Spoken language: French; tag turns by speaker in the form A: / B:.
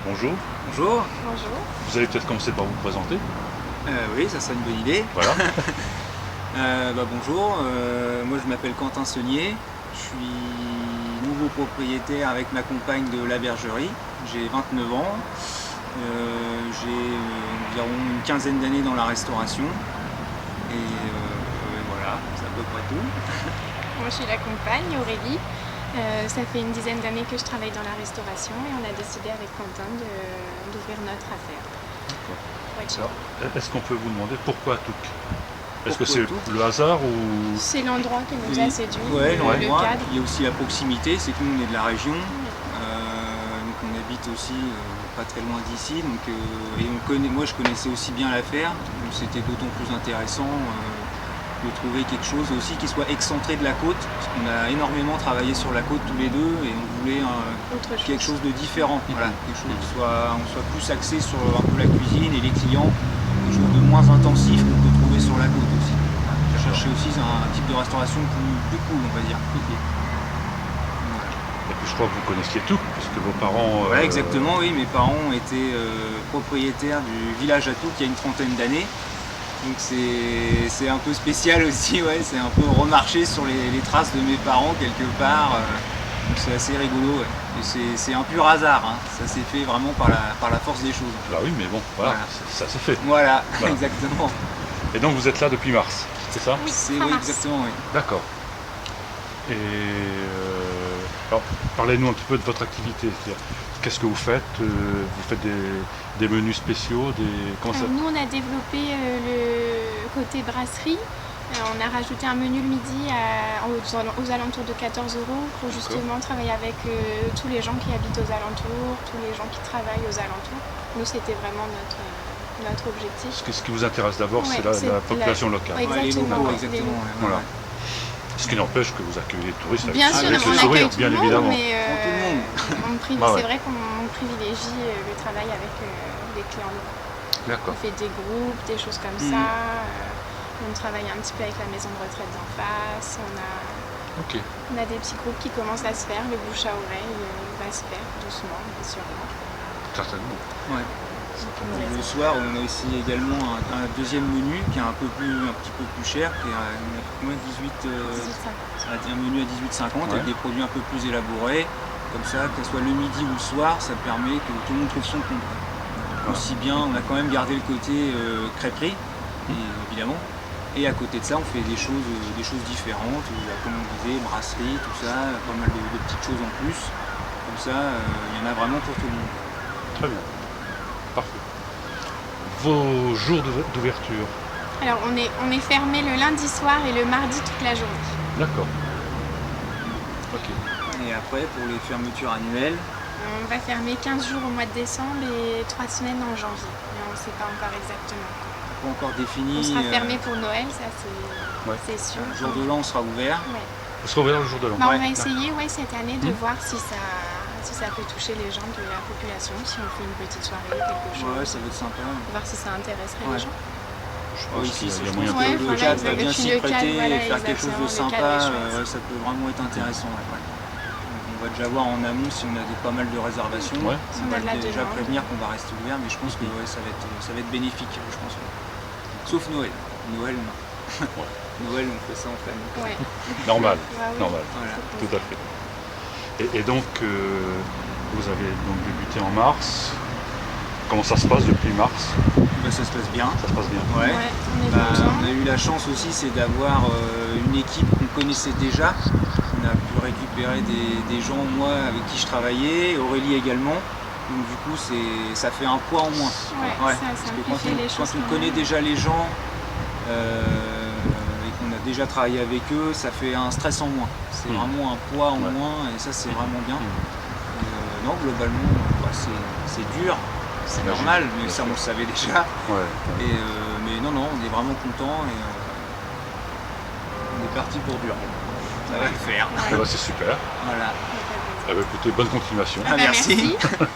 A: Bonjour.
B: Bonjour.
C: Bonjour.
A: Vous allez peut-être commencer par vous présenter.
B: Oui, ça serait une bonne idée.
A: Voilà.
B: Bonjour, moi je m'appelle Quentin Saunier, je suis nouveau propriétaire avec ma compagne de la bergerie, j'ai 29 ans, j'ai environ une quinzaine d'années dans la restauration et voilà, c'est à peu près tout.
C: Moi je suis la compagne, Aurélie. Ça fait une dizaine d'années que je travaille dans la restauration et on a décidé avec Quentin d'ouvrir notre affaire.
A: Alors, est-ce qu'on peut vous demander pourquoi Touques? Est-ce que
B: Pourquoi
A: c'est
B: Touques
A: le hasard ou...
C: C'est l'endroit qui nous a séduit,
B: Ouais,
C: le
B: l'endroit,
C: cadre.
B: il y a aussi la proximité, c'est que nous on est de la région, donc on habite aussi pas très loin d'ici, et moi je connaissais aussi bien l'affaire, donc c'était d'autant plus intéressant de trouver quelque chose aussi qui soit excentré de la côte, parce qu'on a énormément travaillé sur la côte tous les deux et on voulait quelque chose de différent, voilà, quelque chose qui on soit plus axé sur un peu la cuisine et les clients, quelque chose de moins intensif qu'on peut trouver sur la côte aussi. Voilà. Chercher aussi un type de restauration plus cool, on va dire. Voilà.
A: Et puis je crois que vous connaissiez Touques, puisque vos parents...
B: Voilà, exactement, oui, mes parents étaient propriétaires du village à Touques il y a une trentaine d'années. Donc c'est un peu spécial aussi, ouais, c'est un peu remarcher sur les traces de mes parents quelque part. Donc c'est assez rigolo, ouais. Et c'est un pur hasard, hein. Ça s'est fait vraiment par la force des choses.
A: Bah oui, mais bon, voilà, ça s'est fait.
B: Voilà,
A: Voilà.
B: exactement.
A: Et donc vous êtes là depuis mars, c'est ça?
C: Oui,
B: C'est
C: fin
B: oui,
C: mars.
B: exactement, oui.
A: D'accord. Et alors, parlez-nous un petit peu de votre activité. Qu'est-ce que vous faites? Vous faites des menus spéciaux, comment ça...
C: Nous on a développé le côté brasserie. On a rajouté un menu le midi aux alentours de 14 € pour justement travailler avec tous les gens qui habitent aux alentours, tous les gens qui travaillent aux alentours. Nous c'était vraiment notre objectif.
A: Ce qui vous intéresse d'abord,
C: Ouais,
A: c'est la population locale.
C: Ouais,
B: Ouais, les
C: exactement,
B: locaux,
C: ouais,
B: exactement.
C: les
B: Ouais,
A: Voilà.
B: ouais.
A: Ce qui n'empêche que vous accueillez les touristes
C: Bien sûr,
A: avec
C: on
A: le
C: accueille
A: sourire,
C: tout
A: bien
C: le monde,
A: évidemment.
C: mais
B: Tout le monde.
A: Bah ouais.
C: c'est vrai qu'on privilégie le travail avec les clients locaux.
A: D'accord.
C: On fait des groupes, des choses comme ça. On travaille un petit peu avec la maison de retraite d'en face.
A: Ok.
C: On a des petits groupes qui commencent à se faire. Le bouche à oreille va se faire doucement, mais sûrement.
A: Certainement.
B: Ouais. Et le soir, on a aussi également un deuxième menu qui est un petit peu plus cher, qui est à 18, un menu à 18,50 avec des produits un peu plus élaborés. Comme ça, que ce soit le midi ou le soir, ça permet que tout le monde trouve son compte.
A: Voilà.
B: Aussi bien, on a quand même gardé le côté crêperie, évidemment. Et à côté de ça, on fait des choses différentes, comme on disait, brasserie, tout ça, pas mal de petites choses en plus. Comme ça, il y en a vraiment pour tout le monde.
A: Très bien. Parfait. Vos jours d'ouverture?
C: Alors on est fermé le lundi soir et le mardi toute la journée.
A: D'accord. Ok.
B: Et après, pour les fermetures annuelles,
C: On va fermer 15 jours au mois de décembre et 3 semaines en janvier. Mais on ne sait pas encore exactement.
B: pas encore défini.
C: On sera fermé pour Noël, ça c'est sûr.
B: Le jour de l'an, on sera ouvert.
C: Ouais.
A: Vous serez ouvert le jour de l'an?
C: On va essayer cette année de voir si ça peut toucher les gens de la population, si on fait une petite soirée, quelque chose.
B: Ouais, ça va être sympa.
C: Voir si ça intéresserait les gens.
A: Je pense
B: Ici,
A: qu'il y a
B: je
A: moyen
B: pense
A: de...
B: que le cadre va
C: exactement.
B: bien
C: Et puis
B: s'y
C: le cadre,
B: prêter
C: voilà,
B: et faire quelque chose de
C: exactement, le cadre
B: sympa,
C: est chouette.
B: ça peut vraiment être intéressant. Ouais. Donc, on va déjà voir en amont si on a pas mal de réservations.
A: Ouais.
C: Si
B: On
C: on a de la
B: va déjà
C: demande.
B: prévenir qu'on va rester ouvert, mais je pense que ça va être bénéfique, je pense. Sauf Noël. Noël, non. Noël, on fait ça en famille.
C: Ouais.
A: Normal.
C: Ouais, oui.
A: Normal.
B: Voilà.
A: Tout à fait. Et donc, vous avez donc débuté en mars. Comment ça se passe depuis mars?
B: Bah, ça se passe bien.
A: Ça se passe bien.
B: Ouais.
C: Ouais, on est
B: Bah,
C: content.
B: on a eu la chance aussi, c'est d'avoir une équipe qu'on connaissait déjà. On a pu récupérer des gens, moi, avec qui je travaillais, Aurélie également. Donc du coup, ça fait un poids en moins.
C: Ouais, ça
B: Parce que
C: simplifie les
B: quand
C: choses
B: on
C: quand
B: connaît
C: même.
B: déjà les gens et qu'on a déjà travaillé avec eux, ça fait un stress en moins. C'est vraiment un poids en moins et ça, c'est vraiment bien. Non, globalement, c'est dur. C'est normal, mais ça on le savait déjà.
A: Ouais.
B: Mais non, on est vraiment content et on est parti pour dur. Ça va le faire.
A: Eh ben, c'est super.
B: Voilà.
A: Eh ben, écoutez, bonne continuation.
B: Ah, merci.
C: Merci.